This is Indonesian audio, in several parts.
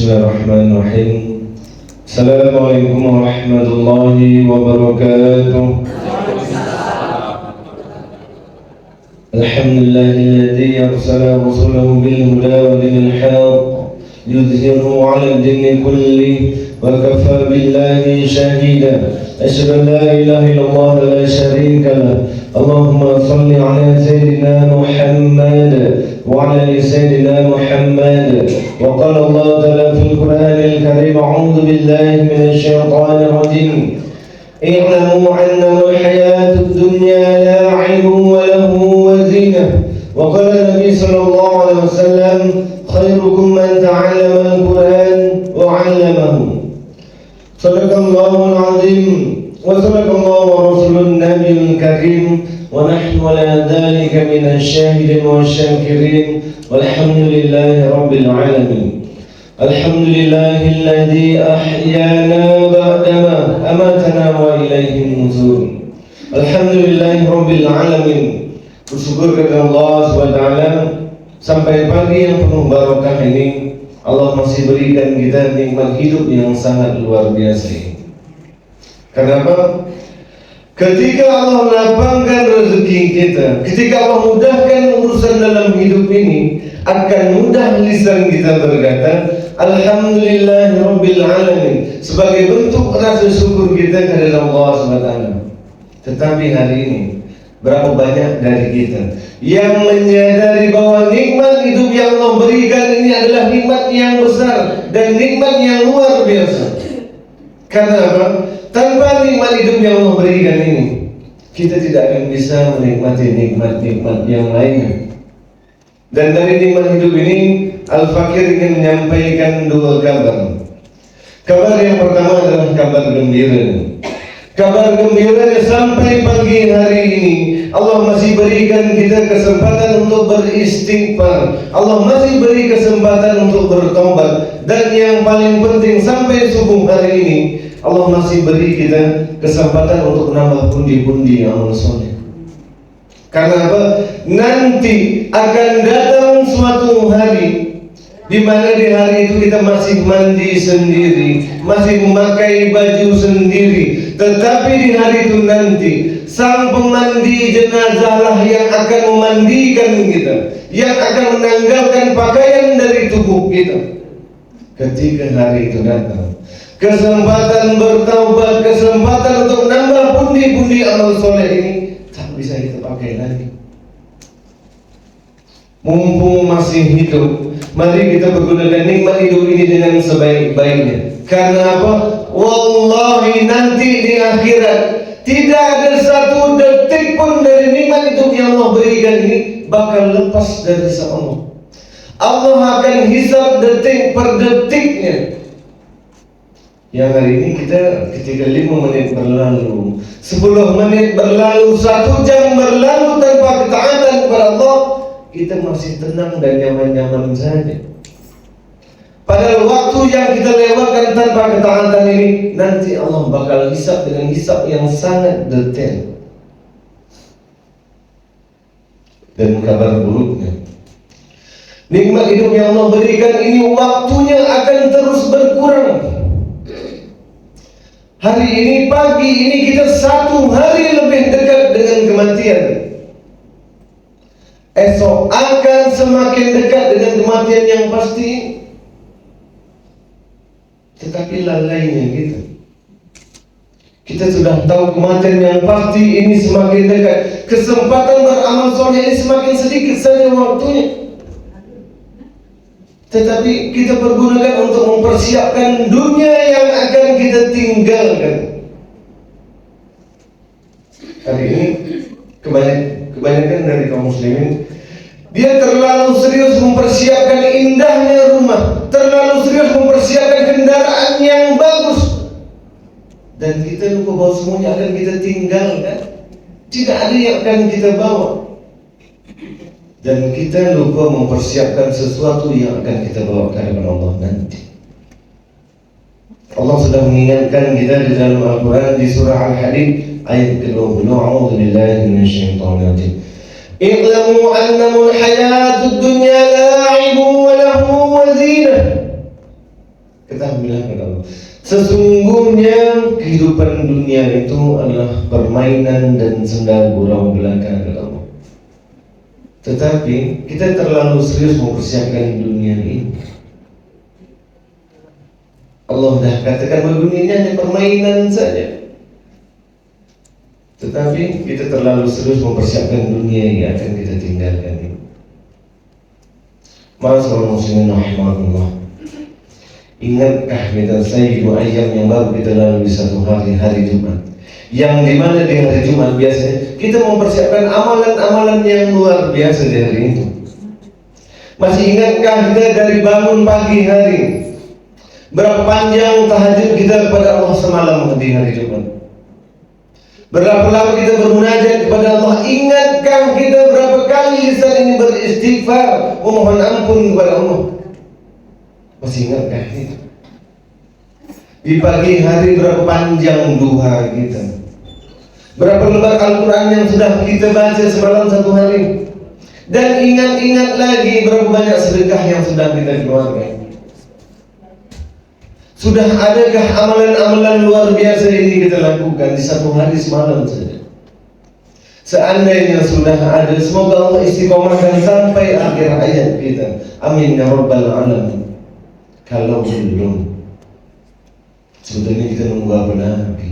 Bismillahirrahmanirrahim. Assalamualaikum warahmatullahi wabarakatuh. Alhamdulillahilladzi arsala rasulahu bil huda wa dinil haqq yudhhiruhu 'ala ad-dini kullihi wa kafa billahi shahida. Asyhadu an la ilaha illallah wa la syarika lah. Allahumma shalli 'ala sayyidina Muhammad wa 'ala ali sayyidina Muhammad. Wa qala Allah ta'ala fil Qur'anil Karim, a'udzu billahi minasy syaithanir rajim. I'lamu annama al-hayatud dunya la'ibun wa lahu wa zinah. Wa qala Nabi sallallahu alaihi wasallam, khairukum man ta'allama al-Qur'an wa 'allamahu. Sadaqallahul azim wa sadaqallahu rasulun nabiyul karim wa nahnu ala dhalika minasy syahidin wasyakirin walhamdulillahi rabbil alamin. Alhamdulillahilladzi ahyana ba'dama amatana wa ilaihi nuzur. Alhamdulillahi rabbil alamin. Bersyukur kepada Allah SWT sampai pagi yang penuh barakah ini Allah masih berikan kita nikmat hidup yang sangat luar biasa ini. Kenapa? Ketika Allah lapangkan rezeki kita, ketika Allah mudahkan urusan dalam hidup ini, akan mudah lisan kita berkata Alhamdulillahirabbil alamin sebagai bentuk rasa syukur kita kepada Allah SWT. Tetapi hari ini berapa banyak dari kita yang menyadari bahwa nikmat hidup yang Allah berikan ini adalah nikmat yang besar dan nikmat yang luar biasa. Karena apa? Tanpa nikmat hidup yang Allah berikan ini, kita tidak akan bisa menikmati nikmat-nikmat yang lainnya. Dan dari nikmat hidup ini, Al-Fakir ingin menyampaikan dua kabar. Kabar yang pertama adalah kabar gembira. Kabar gembira sampai pagi hari ini Allah masih berikan kita kesempatan untuk beristighfar. Allah masih beri kesempatan untuk bertobat. Dan yang paling penting sampai subuh hari ini Allah masih beri kita kesempatan untuk menambah pundi-pundi amal soleh. Karena apa? Nanti akan datang suatu hari di mana di hari itu kita masih mandi sendiri, masih memakai baju sendiri. Tetapi di hari itu nanti sang pemandi jenazah lah yang akan memandikan kita, yang akan menanggalkan pakaian dari tubuh kita. Ketika hari itu datang, kesempatan bertaubat, kesempatan untuk menambah pundi-pundi amal soleh ini tak bisa kita pakai lagi. Mumpung masih hidup, mari kita pergunakan nikmat hidup ini dengan sebaik-baiknya. Karena apa? Wallahi nanti di akhirat tidak ada satu detik pun dari nikmat hidup yang Allah berikan ini bakal lepas dari hisab Allah. Allah akan hisab detik per detiknya. Yang hari ini kita ketika 5 menit berlalu, 10 menit berlalu, 1 jam berlalu tanpa ketaatan kepada Allah, kita masih tenang dan nyaman-nyaman saja. Padahal waktu yang kita lewatkan tanpa ketaatan ini nanti Allah bakal hisab dengan hisab yang sangat detail. Dan kabar buruknya, nikmat hidup yang Allah berikan ini waktunya akan terus berkurang. Hari ini, pagi ini kita 1 hari lebih dekat dengan kematian. Esok akan semakin dekat dengan kematian yang pasti. Tetapi lalainya kita sudah tahu kematian yang pasti ini semakin dekat. Kesempatan beramal soleh ini semakin sedikit saja waktunya. Tetapi kita pergunakan untuk mempersiapkan dunia yang akan kita tinggalkan. Hari ini kebanyakan dari kaum muslimin, dia terlalu serius mempersiapkan indahnya rumah, terlalu serius mempersiapkan kendaraan yang bagus, dan kita lupa bahwa semuanya akan kita tinggalkan. Tidak ada yang akan kita bawa. Dan kita lupa mempersiapkan sesuatu yang akan kita bawa ke hadapan Allah nanti. Allah sudah mengingatkan kita di dalam Al-Quran di surah Al-Hadid ayat ke-20. A'udzu billahi minasyaitonir rajim. I'lamu annamul hayatud dunya la'ibun wa lahu wa zinah. kita bilang kepada Allah, sesungguhnya kehidupan dunia itu adalah permainan dan senda gurau belaka kepada Allah. Tetapi kita terlalu serius mempersiapkan dunia ini. Allah dah katakan bahwa dunia ini hanya permainan saja. Tetapi kita terlalu serius mempersiapkan dunia yang akan kita tinggalkan ini. Ma'asyiral muslimin rahimahullah. Ingatkah kita sayyidu ayyam yang baru kita lalui satu hari Jumat, yang dimana di hari Jumat biasanya kita mempersiapkan amalan-amalan yang luar biasa di hari itu. Masih ingatkah kita dari bangun pagi hari, berapa panjang tahajud kita kepada Allah semalam di hari Jumat? Berapa lama kita bermunajat kepada Allah? Ingatkah kita berapa kali lisan ini beristighfar, memohon ampun kepada Allah? Masih ingatkah itu? Di pagi hari berapa panjang duha kita? Berapa lembar Al-Quran yang sudah kita baca semalam satu hari? Dan ingat-ingat lagi berapa banyak sedekah yang sudah kita keluarkan? Sudah adakah amalan-amalan luar biasa ini kita lakukan di satu hari semalam saja? Seandainya sudah ada, semoga Allah istiqomahkan sampai akhir hayat kita. Amin ya rabbal alamin. Kalau belum, sebetulnya kita nunggu apa lagi?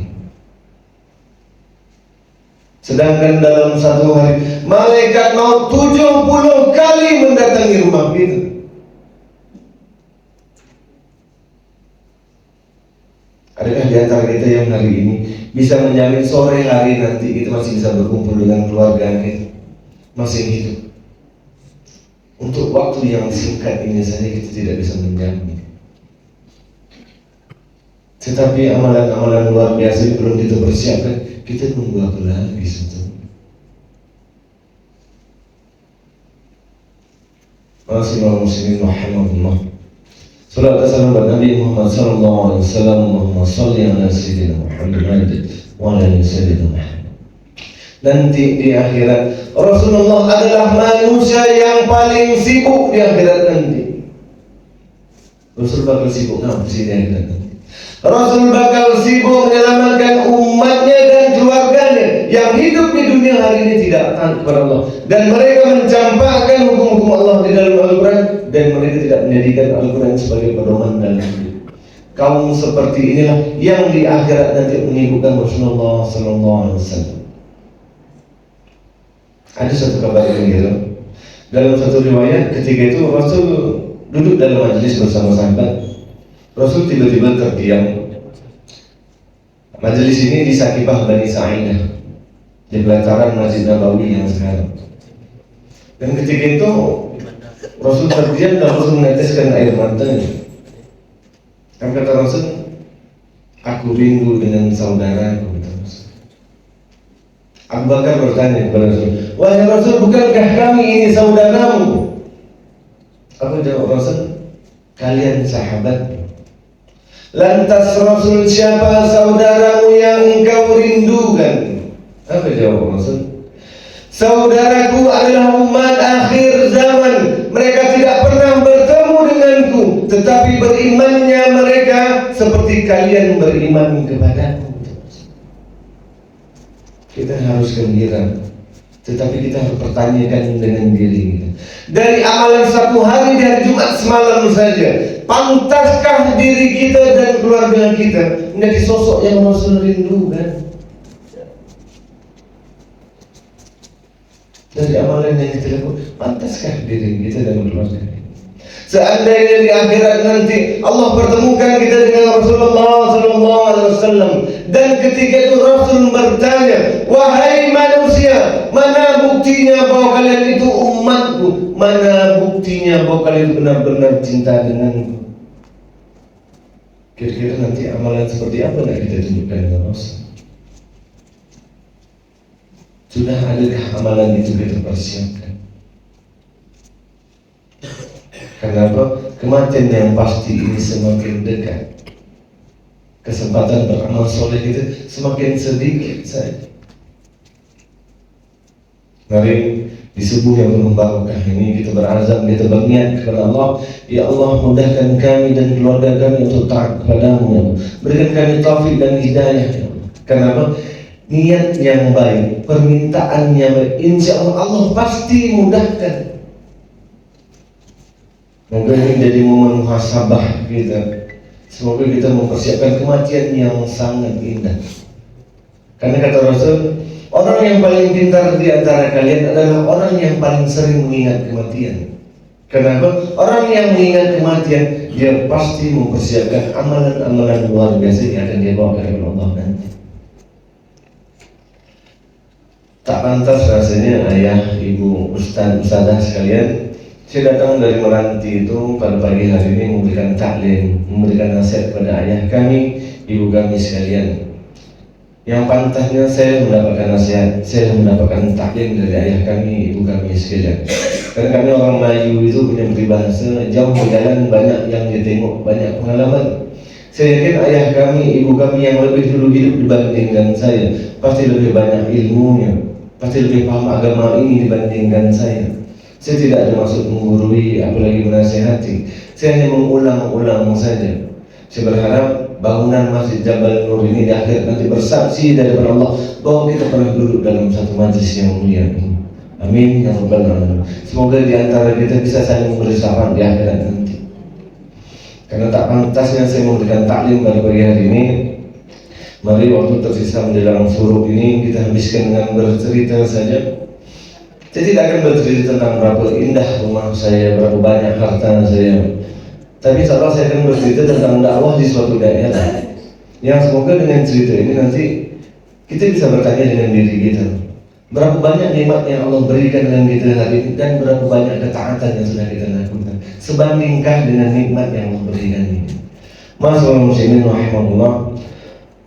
Sedangkan dalam satu hari malaikat maut 70 kali mendatangi rumah kita. Adakah di antara kita yang hari ini bisa menjamin sore hari nanti kita masih bisa berkumpul dengan keluarga kita, masih hidup? Untuk waktu yang singkat ini saja kita tidak bisa menjamin. Tetapi amalan-amalan luar biasa belum kita persiapkan, kita nunggu apa lagi sebetulnya? Ma'asyiral muslimin rahimahullah. Salat dan salam kepada Nabi Muhammad sallallahu alaihi wasallam. Allahumma shalli ala sayyidina Muhammad wa ala ali sayyidina Muhammad. Nanti di akhirat Rasulullah adalah manusia yang paling sibuk di akhirat nanti. Rasul bakal sibuk apa sih di akhirat nanti? Rasul bakal sibuk menyelamatkan umatnya dan keluarganya yang hidup di dunia hari ini tidak taat kepada Allah, dan mereka mencampakkan hukum-hukum Allah di dalam Al-Quran, dan mereka tidak menjadikan Al-Quran sebagai pedoman dalam hidup. Kaum seperti inilah yang di akhirat nanti menyibukkan Rasulullah sallallahu alaihi wasallam. Ada satu kabar gembira dalam satu riwayat, ketika itu Rasul duduk dalam majelis bersama sahabat. Rasul tiba-tiba terdiam. Majelis ini di Sakifah Bani Sa'idah, di pelataran Masjid Nabawi yang sekarang. Dan ketika itu Rasul terdiam dan Rasul meneteskan air matanya. Dan kata Rasul, aku rindu dengan saudaraku. Abu Bakar bertanya kepada Rasul, wahai Rasul, bukankah kami ini saudaramu? Apa jawab Rasul? Kalian sahabat. Lantas Rasul, siapa saudaramu yang engkau rindukan? Apa jawab Rasul? Saudaraku adalah umat akhir zaman. Mereka tidak pernah bertemu denganku, tetapi berimannya mereka seperti kalian beriman kepadaku. Kita harus gembira, tetapi kita harus pertanyakan dengan diri kita. Dari amalan satu hari di hari Jumat semalam saja, pantaskah diri kita dan keluarga kita menjadi sosok yang Rasul rindukan? Dari amalan yang kita lakukan, pantaskah diri kita dan keluarga kita? Seandainya di akhirat nanti Allah pertemukan kita dengan Rasulullah sallallahu alaihi wasallam, dan ketika itu Rasul bertanya, wahai manusia, mana buktinya bahwa kalian itu umatku? Mana buktinya bahwa kalian benar-benar cinta denganku? Kira-kira nanti amalan seperti apa yang kita tunjukkan dengan Rasul? Sudah adakah amalan itu kita persiapkan? Kenapa? Kematian yang pasti ini semakin dekat. Kesempatan beramal soleh itu semakin sedikit saja. Mari Di subuh yang penuh barakah ini kita berazam, kita berniat kepada Allah, ya Allah mudahkan kami dan keluarga kami untuk taat kepadamu, ya Allah. Berikan kami taufik dan hidayah, ya Allah. Kenapa? Niat yang baik, permintaan yang baik, insya Allah Allah pasti mudahkan. Semoga ini jadi momen muhasabah kita. Semoga kita mempersiapkan kematian yang sangat indah. Karena kata Rasul, orang yang paling pintar di antara kalian adalah orang yang paling sering mengingat kematian. Kenapa? Orang yang mengingat kematian, dia pasti mempersiapkan amalan-amalan luar biasa yang akan dia bawa kepada Allah nanti. Tak pantas rasanya ayah, ibu, ustazah sekalian, saya datang dari Meranti itu pada pagi hari ini memberikan taklim, memberikan nasihat kepada ayah kami, ibu kami sekalian. Yang pantasnya saya mendapatkan nasihat, saya mendapatkan taklim dari ayah kami, ibu kami sekalian. Karena kami orang Melayu itu punya peribahasa, jauh berjalan banyak yang dia tengok, banyak pengalaman. Saya yakin ayah kami, ibu kami yang lebih dulu hidup dibandingkan saya, pasti lebih banyak ilmunya, pasti lebih paham agama ini dibandingkan saya. Saya tidak ada maksud menggurui, apalagi menasihati. Saya hanya mengulang-ulang saja. Saya berharap bangunan Masjid Jabal Nur ini di akhir nanti bersaksi dari Allah bahwa kita pernah duduk dalam satu majlis yang mulia ini. Amin ya rabbal alamin. Semoga di antara kita bisa saling memberi syafaat di akhirat nanti. Karena tak pantasnya saya memberikan taklim pada pagi hari ini. Mari waktu tersisa menjelang suruh ini kita habiskan dengan bercerita saja. Saya tidak akan bercerita tentang berapa indah rumah saya, berapa banyak harta saya. Tapi insya Allah saya akan bercerita tentang dakwah di suatu daerah. Yang semoga dengan cerita ini nanti kita bisa bertanya dengan diri kita, berapa banyak nikmat yang Allah berikan dengan kita hari ini, dan berapa banyak ketaatan yang sudah kita lakukan. Sebandingkah dengan nikmat yang Allah berikan ini. Masyaallah muslimin rahimahullah.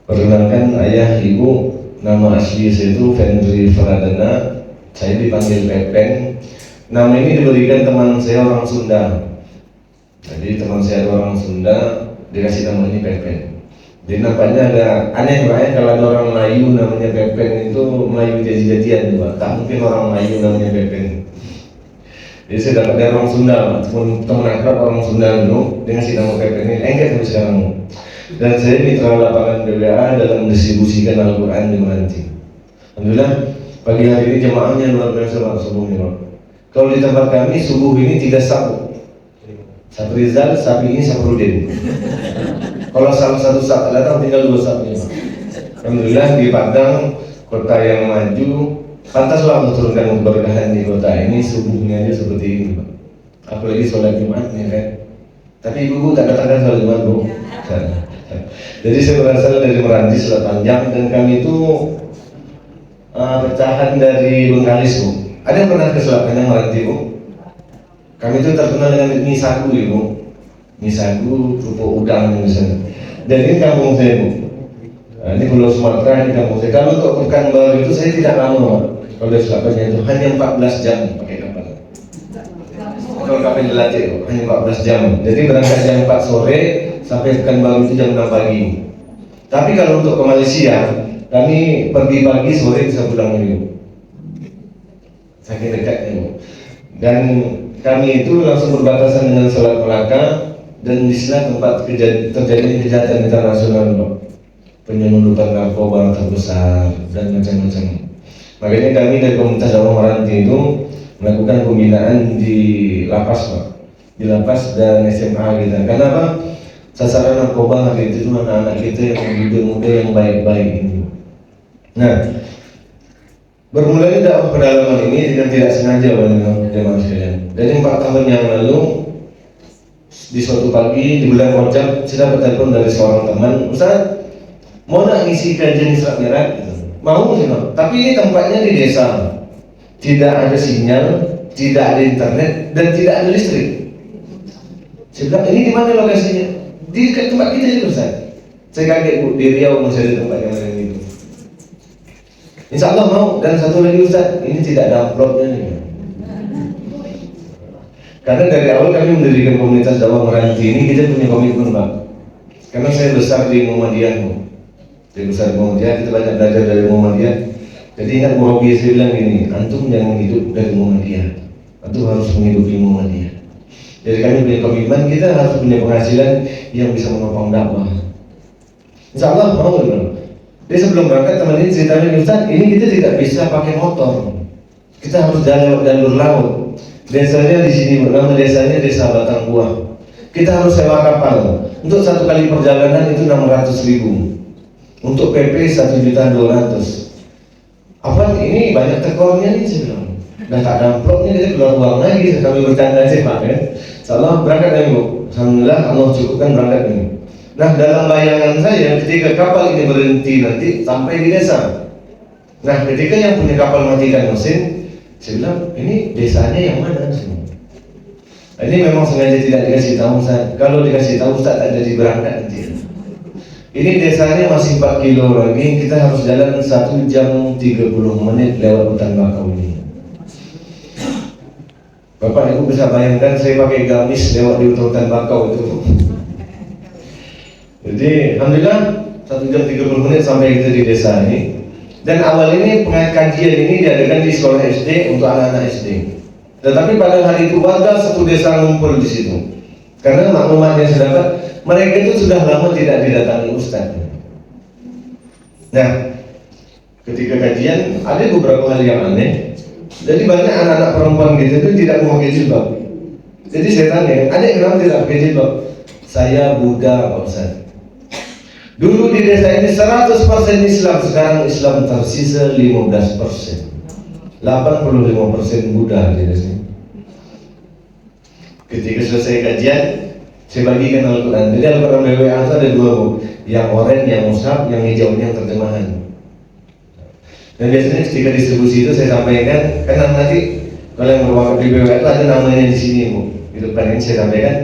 Perkenalkan ayah, ibu, nama asli saya itu Fendri Faradana. Saya dipanggil Pepeng. Nama ini diberikan teman saya orang Sunda. Jadi teman saya orang Sunda dikasih nama ini Pepeng. Jadi nampaknya ada aneh banget kalau ada orang Melayu namanya Pepeng, itu Melayu jadi-jadian juga. Tak mungkin orang Melayu namanya Pepeng. Jadi saya dapat dari orang Sunda, teman akrab orang Sunda dulu, dia ngasih nama Pepeng ini. Enggak sampai sekarang. Dan saya mitra lapangan BWA dalam mendistribusikan Al-Quran di Meranti. Alhamdulillah pagi hari ini jemaahnya luar biasa Pak subuhnya Pak. Kalau di tempat kami subuh ini 3 sapu. Sapu Rizal, sapi ini Saprudin. Kalau salah satu sapu datang tinggal 2 sapunya Pak. Alhamdulillah di Padang, kota yang maju, pantaslah Allah turunkan keberkahan di kota ini. Subuhnya aja seperti ini Pak. Apalagi sholat Jumatnya kan. Tapi ibu tak katakan sholat Jumat Bu. Jadi saya berasal dari Meranti Selat Panjang, dan kami itu pecahan dari Bengkalis Bu. Ada yang pernah ke Selat Panjang Meranti Bu? Kami itu terkenal dengan mie sagu Ibu. Mie sagu, kerupuk udang misalnya. Dan ini kampung saya Bu. Nah, ini Pulau Sumatera, ini kampung saya. Kalau untuk Pekanbaru itu saya tidak lama Pak. Kalau dari Selat Panjang itu hanya 14 jam pakai kapal. Kalau kapal dilatih hanya 14 jam. Jadi berangkat jam 4 sore sampai Pekanbaru itu jam 6 pagi. Tapi kalau untuk ke Malaysia, kami pergi pagi sore bisa pulang dulu. Saking dekatnya Bu. Dan kami itu langsung berbatasan dengan Selat Melaka, dan di sana tempat terjadi kejahatan internasional Pak. Penyelundupan narkoba terbesar dan macam-macam. Makanya kami dari komunitas dakwah Meranti itu melakukan pembinaan di lapas Pak. Di lapas dan SMA kita. Kenapa? Sasaran narkoba hari itu anak-anak kita yang muda-muda yang baik-baik ini. Nah, bermulanya dakwah pedalaman ini dengan tidak sengaja teman-teman sekalian. Dari 4 tahun yang lalu, di suatu pagi di bulan Rajab, saya dapat telepon dari seorang teman, Ustaz, mau nak ngisi kajian Isra Mi'raj? Mau sih Pak. Tapi ini tempatnya di desa, tidak ada sinyal, tidak ada internet, dan tidak ada listrik. Saya bilang, ini di mana lokasinya? Di tempat kita itu Ustaz. Saya kaget Bu, di Riau masih ada tempat yang lain itu. Insya Allah mau. Dan satu lagi Ustaz, ini tidak ada uploadnya nih. Karena dari awal kami mendirikan komunitas dakwah Meranti ini, kita punya komitmen Pak. Karena saya besar di Muhammadiyah, kita banyak belajar dari Muhammadiyah. Jadi ingat Murabi saya bilang gini, antum jangan hidup dari Muhammadiyah, antum harus menghidupi Muhammadiyah. Jadi kami punya komitmen, kita harus punya penghasilan yang bisa menopang dakwah. Insya Allah mau dong. Dia sebelum berangkat teman ini ceritanya, Ustaz, ini kita tidak bisa pakai motor, kita harus jalan lewat jalur laut. Desanya di sini, nama desanya Desa Batang Buah. Kita harus sewa kapal. Untuk satu kali perjalanan itu 600.000. Untuk PP 1.200.000. Apa ini banyak tekornya nih, saya bilang. Udah tak ada amplopnya, kita keluar uang lagi. Kami bercanda aja Pak kan. Insyaallah berangkat nih Bu. Alhamdulillah Allah cukupkan berangkat ini. Nah dalam bayangan saya ketika kapal ini berhenti nanti sampai di desa. Nah ketika yang punya kapal matikan mesin, saya bilang ini desanya yang mana semua. Ini memang sengaja tidak dikasih tahu Ustaz. Kalau dikasih tahu Ustaz tak jadi berangkat nanti. Ini desanya masih 4 kilo lagi, kita harus jalan 1 jam 30 menit lewat hutan bakau ini. Bapak Ibu bisa bayangkan saya pakai gamis lewat di hutan bakau itu. Jadi Alhamdulillah 1 jam 30 menit sampai kita di desa ini. Dan awal ini pengajian ini diadakan di sekolah SD untuk anak-anak SD. Tetapi pada hari itu warga satu desa ngumpul di situ. Karena maklumat yang saya dapat, mereka itu sudah lama tidak didatangi Ustaz. Nah, ketika kajian ada beberapa hal yang aneh. Jadi banyak anak-anak perempuan gitu itu tidak memakai jilbab. Jadi saya tanya, ada kenapa tidak pakai jilbab? Saya Buddha Pak Ustaz. Dulu di desa ini 100% Islam, sekarang Islam tersisa 15%. 85% Buddha di desa ini. Ketika selesai kajian, saya bagikan Al-Quran. Jadi Al-Quran BWA itu ada 2 Bu, yang oranye, yang mushaf, yang hijau, yang terjemahan. Dan biasanya ketika distribusi itu saya sampaikan, kan nanti kalau yang berwakaf di BWA itu ada namanya di sini Bu. Di depan ini saya sampaikan,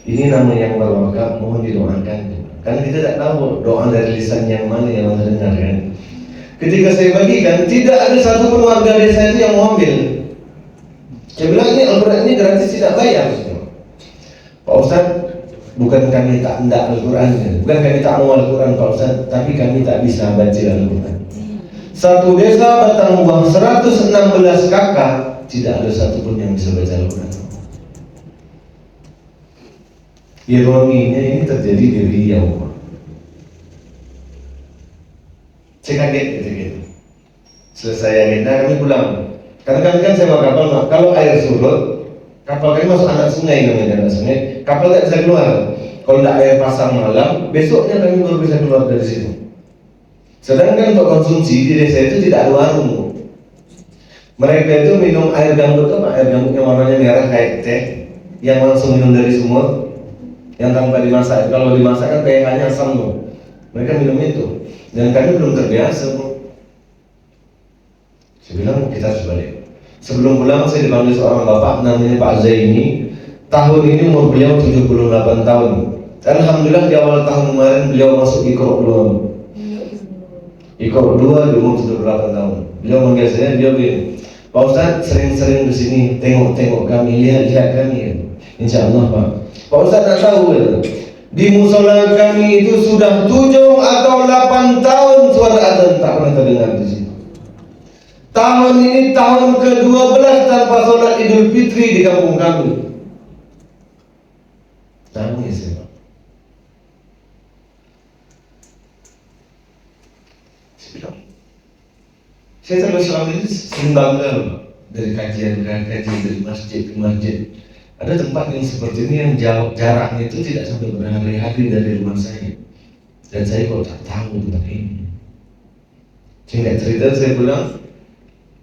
ini nama yang berwakaf, mohon didoakan. Karena kita tidak tahu doa dari lisan yang mana yang Allah dengar kan. Ketika saya bagikan, tidak ada satupun warga desa itu yang mau ambil. Saya bilang ini Al-Quran ini gratis, tidak bayar. Pak Ustaz, bukan kami tak hendak Al-Quran, bukan kami tak mau Al-Quran Pak Ustaz, tapi kami tak bisa baca Al-Quran. Satu desa Batang Buah 116 kakak, tidak ada satupun yang bisa baca Al-Quran. Ironinya ini terjadi di Riau. Saya kaget gitu. Selesai agenda kami pulang. Karena kami kan sewa kapal, kalau air surut, kapal kami masuk anak sungai namanya anak sungai, kapal tidak bisa keluar. Kalau tidak air pasang malam, besoknya kami baru bisa keluar dari situ. Sedangkan untuk konsumsi di desa itu tidak ada warung. Mereka itu minum air gambut apa? Air gambut yang warnanya merah kayak teh, yang langsung minum dari sumur, yang tanpa dimasak. Kalau dimasak kan pH-nya asam loh. Mereka minum itu. Dan kami belum terbiasa Bu. Saya bilang kita harus balik. Sebelum pulang saya dipanggil seorang bapak namanya Pak Zaini. Tahun ini umur beliau 78 tahun. Alhamdulillah di awal tahun kemarin beliau masuk Iqra 2. Iqra 2 di umur 78 tahun. Beliau manggil saya, dia bilang, Pak Ustaz sering-sering kesini tengok-tengok kami, lihat-lihat kami ya. Insya Allah Pak. Pak Ustaz tak tahu ya, di musola kami itu sudah 7 atau 8 tahun suara azan tak pernah terdengar di sini. Tahun ini tahun ke-12 tanpa sholat Idul Fitri di kampung kami. Nangis ya Pak. Saya bilang, saya sampai selama ini sering bangga Pak. Dari kajian dari masjid ke masjid. Ada tempat yang seperti ini yang jaraknya itu tidak sampai berhari-hari dari rumah saya. Dan saya kok tak tahu tempat ini. Singkat cerita saya pulang,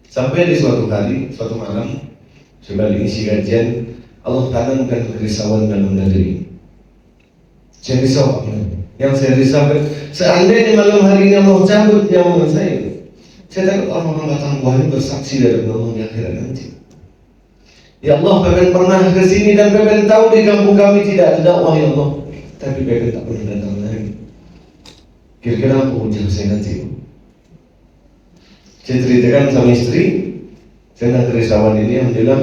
sampai di suatu hari, suatu malam, saya balik isi kajian, Allah tanamkan kerisauan dalam negeri. Saya risau, yang saya risaukan, seandainya malam hari ini Allah cabut nyawa saya takut orang-orang Batang Buah ini bersaksi dari Allah di akhirat nanti. Ya Allah, Beben pernah ke sini dan Beben tahu di kampung kami tidak ada dakwah ya Allah. Tapi Beben tak pernah datang lagi. Kira-kira apa ujian saya nanti? Saya ceritakan sama istri tentang kerisauan ini. Alhamdulillah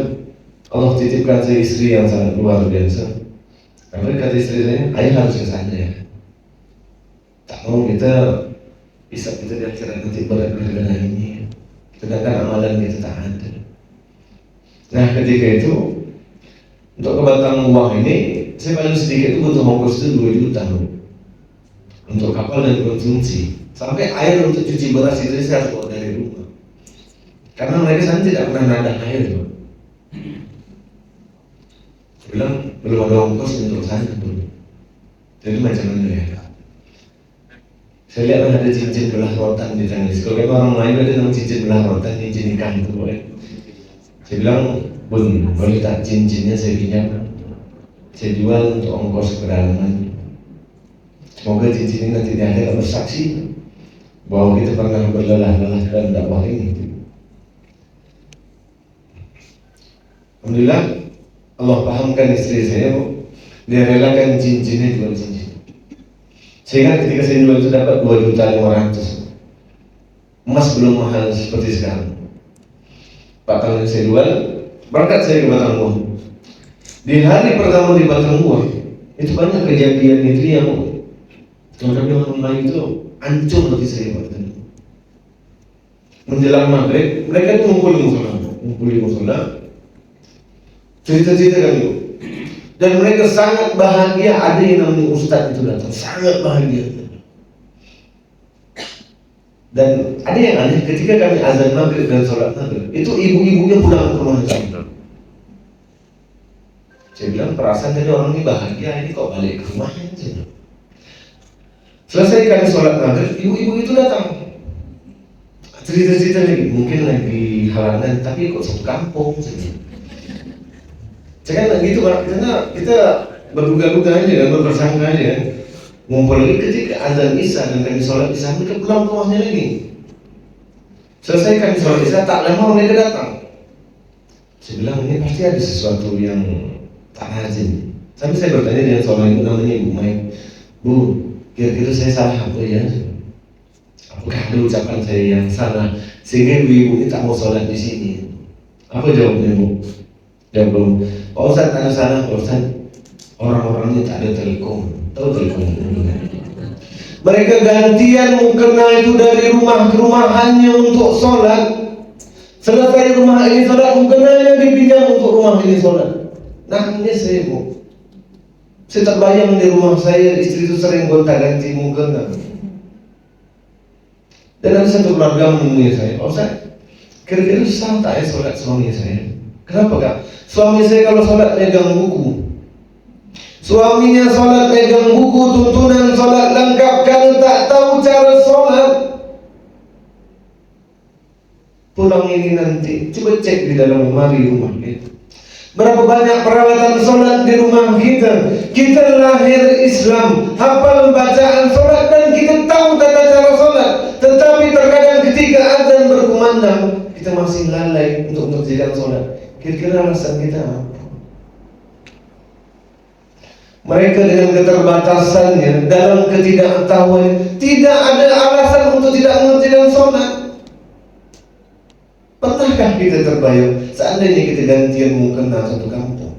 Allah titipkan saya istri yang sangat luar biasa. Karena kata istri saya, ayah harus ke sana ya. Tak mau kita bisa kita di akhirat nanti berat-berat ini. sedangkan amalan kita tak ada. Nah ketika itu untuk ke Batang Uang ini saya paling sedikit itu butuh ongkos itu 2 juta untuk kapal dan konsumsi. Sampai air untuk cuci beras itu saya harus bawa dari rumah. Karena mereka sana tidak pernah nada air. Saya bilang belum ada ongkos untuk sana dulu. Jadi macam mana ya? Saya lihat ada cincin belah rotan di tangan. Kalau orang lain ada nama cincin belah rotan, cincin nikah itu boleh. Saya bilang, Bun, boleh tak cincinnya saya pinjam? Saya jual untuk ongkos kedalaman. Semoga cincin ini nanti ada bersaksi bahwa kita pernah berlelah-lelah dalam dakwah ini. Alhamdulillah, Allah pahamkan istri saya, dia relakan cincinnya jual cincin. Sehingga ketika saya jual itu dapat 2.500.000. Emas belum mahal seperti sekarang. 4 tahun saya jual, berangkat saya ke Batang Uang. Di hari pertama di Batang Uang, itu banyak kejadian itu yang kami orang lain itu hancur hati saya Pak. Menjelang maghrib, mereka itu ngumpul di musola, cerita-cerita kami. Dan mereka sangat bahagia ada yang namanya Ustadz itu datang, sangat bahagia. Dan ada yang aneh ketika kami azan maghrib dan sholat maghrib, itu ibu-ibunya pulang ke rumah kami. Saya bilang perasaan tadi orang ini bahagia, ini kok balik ke rumahnya. Selesai kami sholat maghrib, ibu-ibu itu datang. Cerita-cerita lagi, mungkin lagi halangan, tapi kok satu kampung. Jangan gitu Pak, karena kita berduga-duga aja dan berprasangka aja. Ngumpul lagi ketika azan Isya dan kami sholat Isya, mereka pulang ke rumahnya lagi. Selesai kami sholat Isya, tak lama mereka datang. Saya bilang ini pasti ada sesuatu yang tak lazim. Sampai saya bertanya dengan seorang ibu namanya Ibu Mai, Bu, kira-kira saya salah apa ya? Apakah ada ucapan saya yang salah sehingga ibu-ibu ini tak mau sholat di sini? Apa jawabnya Bu? Jawab, Pak Ustadz tak ada salah Pak Ustadz. Orang-orangnya tak ada telekom. Tahu telekom? Mereka gantian mukena itu dari rumah ke rumah hanya untuk sholat. Selesai rumah ini sholat, mukenanya dipinjam untuk rumah ini sholat. Nangis saya Bu. Saya tak bayang di rumah saya istri itu sering gonta-ganti mukena. Dan ada satu keluarga menemui saya, Pak Ustadz, kira-kira susah tak ya sholat suami saya? Kenapa Kak? Suami saya kalau sholat megang buku. Suaminya sholat megang buku, tuntunan sholat lengkap, karena tak tahu cara sholat. Pulang ini nanti, coba cek di dalam lemari rumah kita. Berapa banyak peralatan sholat di rumah kita. Kita lahir Islam, hafal bacaan sholat dan kita tahu tata cara sholat. Tetapi terkadang ketika azan berkumandang, kita masih lalai untuk mengerjakan sholat. Kira-kira alasan kita apa? Mereka dengan keterbatasannya dalam ketidaktahuan, tidak ada alasan untuk tidak mengerjakan sholat. Pernahkah kita terbayang seandainya kita gantian mukena satu kampung?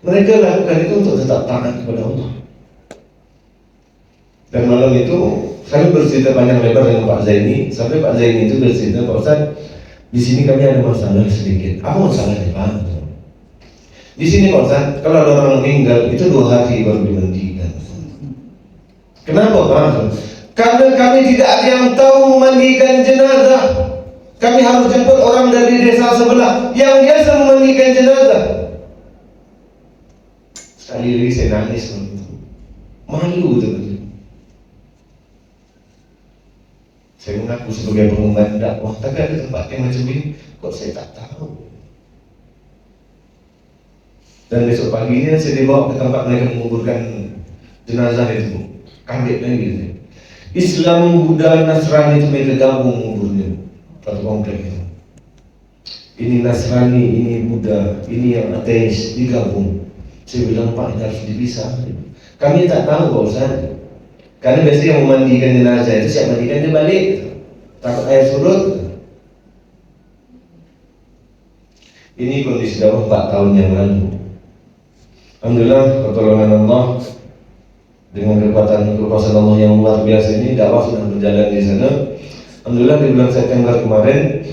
Mereka lakukan itu untuk tetap taat kepada Allah. Dan malam itu kami bercerita panjang lebar dengan Pak Zaini. Sampai Pak Zaini itu bercerita, Pak Ustadz, di sini kami ada masalah sedikit. Apa masalahnya Pak? Di sini Pak Ustadz, kalau ada orang meninggal itu 2 hari baru dimandikan. Kenapa Pak? Karena kami tidak ada yang tahu memandikan jenazah. Kami harus jemput orang dari desa sebelah yang biasa memandikan jenazah. Sekali lagi saya nangis, malu betul. Saya mengaku sebagai pengemban dakwah, tapi ada tempat yang macam ini, kok saya tak tahu. Dan besok paginya saya dibawa ke tempat mereka menguburkan jenazah itu, kaget lagi gitu. Islam, Buddha, Nasrani itu mereka gabung menguburnya satu komplek itu. Ini Nasrani, ini Buddha, ini yang ateis digabung. Saya bilang Pak, ini harus dipisah. Kami tak tahu Pak Ustaz. Karena biasanya yang memandikan jenazah itu siap mandikan dia balik, takut air surut. Ini kondisi dakwah 4 tahun yang lalu. Alhamdulillah pertolongan Allah dengan kekuatan Allah yang luar biasa ini, dakwah sudah berjalan di sana. Alhamdulillah di bulan September kemarin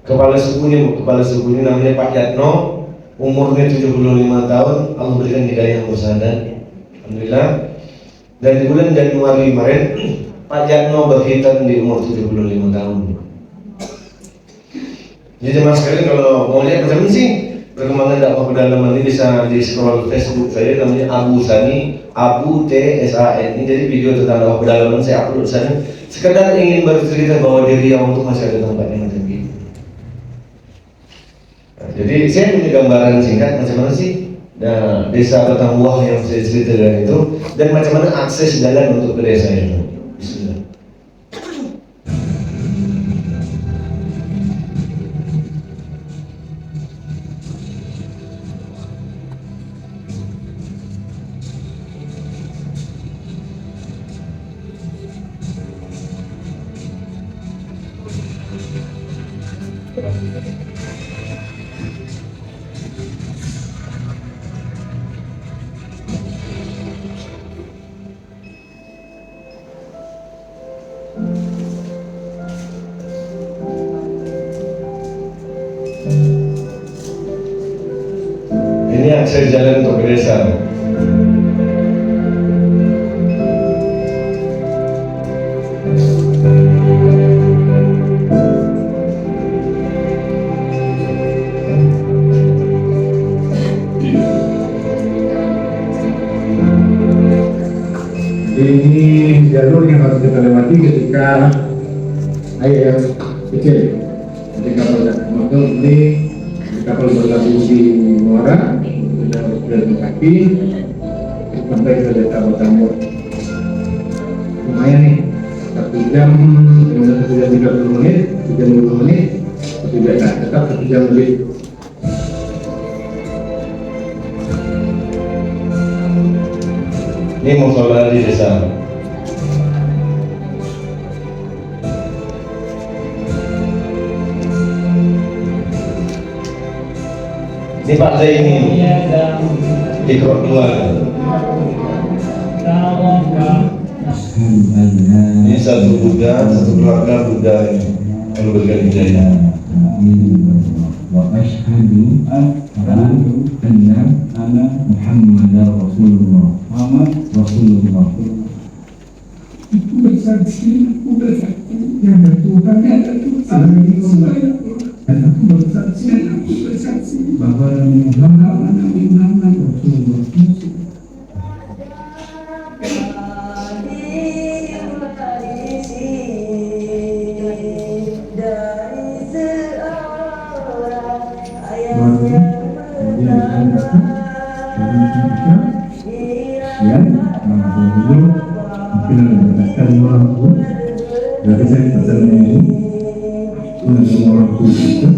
kepala sukunya namanya Pak Yatno, umurnya 75 tahun, Allah berikan hidayah yang bersahadat. Alhamdulillah. Dan di bulan Januari kemarin Pak Yatno berhitan di umur 75 tahun. Jadi jemaah sekalian, kalau mau lihat macam sih perkembangan dakwah pedalaman ini bisa di scroll Facebook saya, namanya Abu Sani, Abu TSAN. Ini jadi video tentang dakwah pedalaman saya upload sana. Sekedar ingin bercerita bahwa di Riau itu masih ada tempatnya macam ini. Nah, jadi saya punya gambaran singkat macam mana sih desa Petangbuah yang saya ceritakan itu, dan macam mana akses jalan untuk ke desa itu. Bismillah. Ini akses jalan untuk ke desa. Ini jalur yang harus kita lewati ketika air kecil. Jadi kapal motor ini kapal berlabuh di Muara, kita harus jalan kaki sampai ke desa Petangbuah. Lumayan nih, 1 jam, kemudian 1 jam 30 menit, 1 jam 20 menit, itu biasa, tetap 1 jam lebih. Ini musola di desa. Ini Pak Zaini di Krok 2. Ini satu Buddha, satu keluarga Buddha ini. Kalau berikan hidayah. Wa asyhadu anna Muhammadar Rasulullah. Muhammad Rasulullah. Itu bersaksi, aku bersaksi yang Tuhan ada Tuhan dan aku bersaksi Bahwa Nabi Muhammad Rasulullah. Mungkin ada berdasarkan orang tua. Dari saya pesannya ini untuk orang tua kita,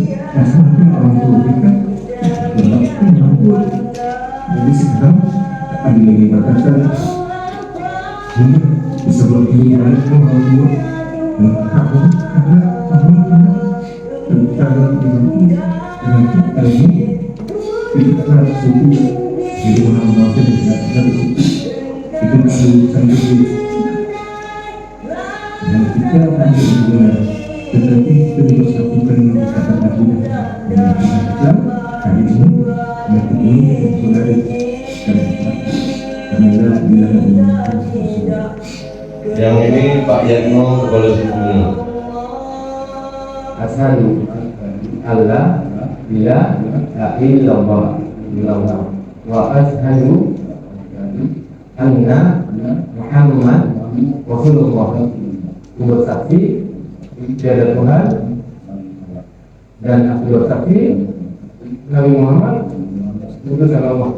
mungkin orang tua kita melakukan mampu. Jadi sekarang akan lagi batasan untuk bisa berkembang dengan orang tua dan aku ada tentang dengan kita ini kita harus jadi orang bangsa dan harus itu bisa sendiri dan kita nanti juga tetapi kita harus lakukan yang dikatakan juga Islam hari ini dan ini saudara karena bila Yang ini Pak Yatno, kepala sukunya. Asyhadu alla ilaha illallah wa asyhadu anna Muhammad Rasulullah. Aku bersaksi tiada Tuhan dan aku bersaksi Nabi Muhammad utusan Allah.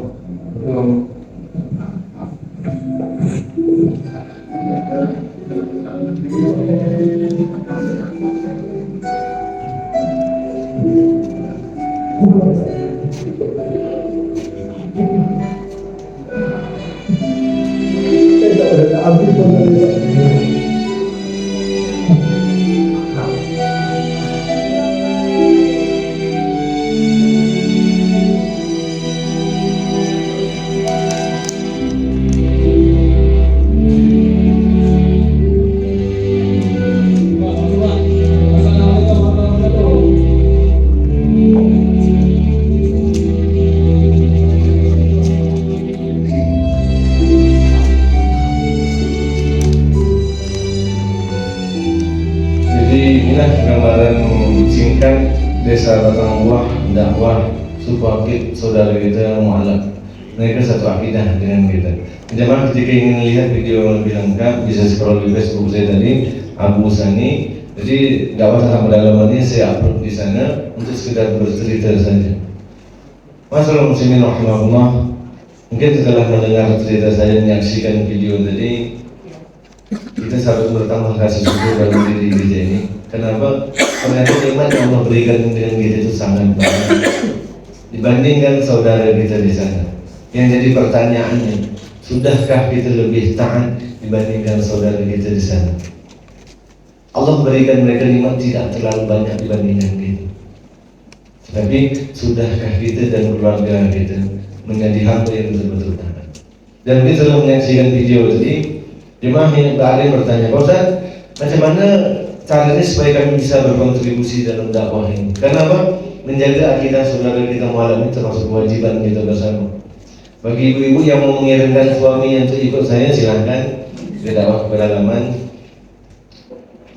persahabatan Allah, dakwah, supportif saudara kita mualaf. Mereka satu akidah dengan kita. Jemaah ketika ingin lihat video yang lebih lengkap bisa scroll di Facebook saya tadi, Abu Sani. Jadi dakwah tentang pendalamannya saya upload di sana untuk sekedar bercerita saja. Masalah muslimin rahimahullah, mungkin setelah mendengar cerita saya, menyaksikan video tadi, kita harus bertambah kasih syukur dalam diri kita ini. Kenapa? Ternyata nikmat yang Allah berikan dengan kita itu sangat banyak dibandingkan saudara kita di sana. Yang jadi pertanyaannya, sudahkah kita lebih taat dibandingkan saudara kita di sana? Allah berikan mereka nikmat tidak terlalu banyak dibandingkan kita. Tapi sudahkah kita dan keluarga kita menjadi hamba yang betul-betul taat? Dan kita telah menyaksikan video tadi, jemaah yang ada yang bertanya, Pak Ustaz, macam mana caranya supaya kami bisa berkontribusi dalam dakwah ini? Kenapa? Menjaga akidah saudara kita mualaf ini termasuk kewajiban kita bersama. Bagi ibu-ibu yang mau mengirimkan suami untuk ikut saya, silahkan ke dakwah pedalaman.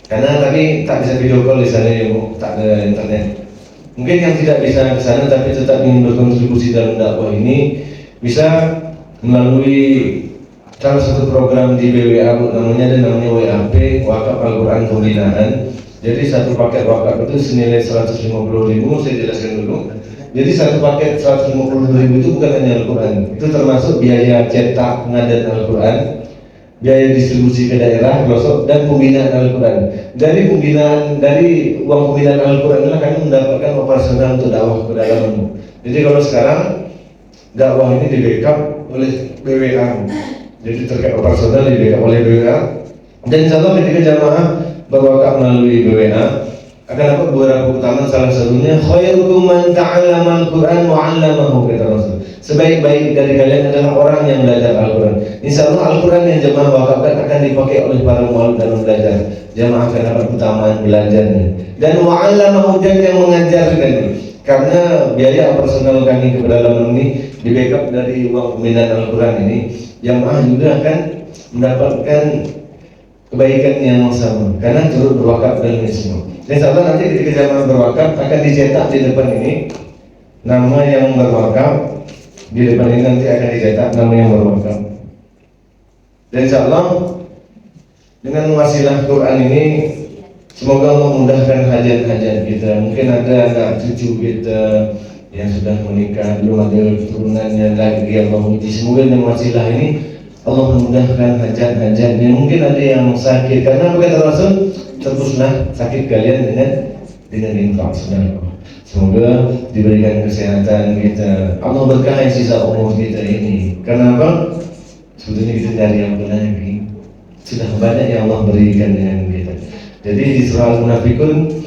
Karena tadi tak bisa video call di sana ya Bu, tak ada internet. Mungkin yang tidak bisa ke sana tapi tetap ingin berkontribusi dalam dakwah ini bisa melalui salah satu program di BWA Bu, namanya WAP, Wakaf Al-Quran Pembinaan. Jadi satu paket wakaf itu senilai 150.000, saya jelaskan dulu. Jadi satu paket 150.000 itu bukan hanya Al-Quran, itu termasuk biaya cetak pengadaan Al-Quran, biaya distribusi ke daerah, pelosok, dan pembinaan Al-Quran. Dari uang pembinaan Al-Quran inilah kami mendapatkan operasional untuk dakwah pedalaman. Jadi kalau sekarang dakwah ini di backup oleh BWA. Jadi terkait operasional di backup oleh BWA. Dan insya Allah ketika jamaah berwakaf melalui BWA akan dapat beberapa keutamaan, salah satunya khairukum man ta'allama al-Quran wa 'allamahu, kata Rasul. Sebaik-baik dari kalian adalah orang yang belajar Al-Quran. Insya Allah Al-Quran yang jemaah wakafkan akan dipakai oleh para muallim dalam belajar. Jemaah akan dapat keutamaan belajarnya. Dan wa'allamahu, dan yang mengajarkan. Karena biaya operasional kami ke pedalaman ini di backup dari uang pembinaan Al-Quran ini, jemaah juga akan mendapatkan kebaikan yang sama karena turut berwakaf dalam Islam. Dan insya Allah nanti ketika jemaah berwakaf akan dicetak di depan ini nama yang berwakaf. Di depan ini nanti akan dicetak nama yang berwakaf. Dan insya Allah dengan wasilah Quran ini semoga Allah memudahkan hajat-hajat kita. Mungkin ada anak cucu kita yang sudah menikah, belum ada keturunannya lagi, Allah uji. Semoga dengan wasilah ini Allah memudahkan hajat-hajatnya. Mungkin ada yang sakit, karena kata Rasul, tebuslah sakit kalian dengan infak sedekah. Semoga diberikan kesehatan kita, Allah berkahi sisa umur kita ini. Kenapa? Sebetulnya kita cari yang lagi, sudah banyak yang Allah berikan dengan kita. Jadi di surah Al-Munafikun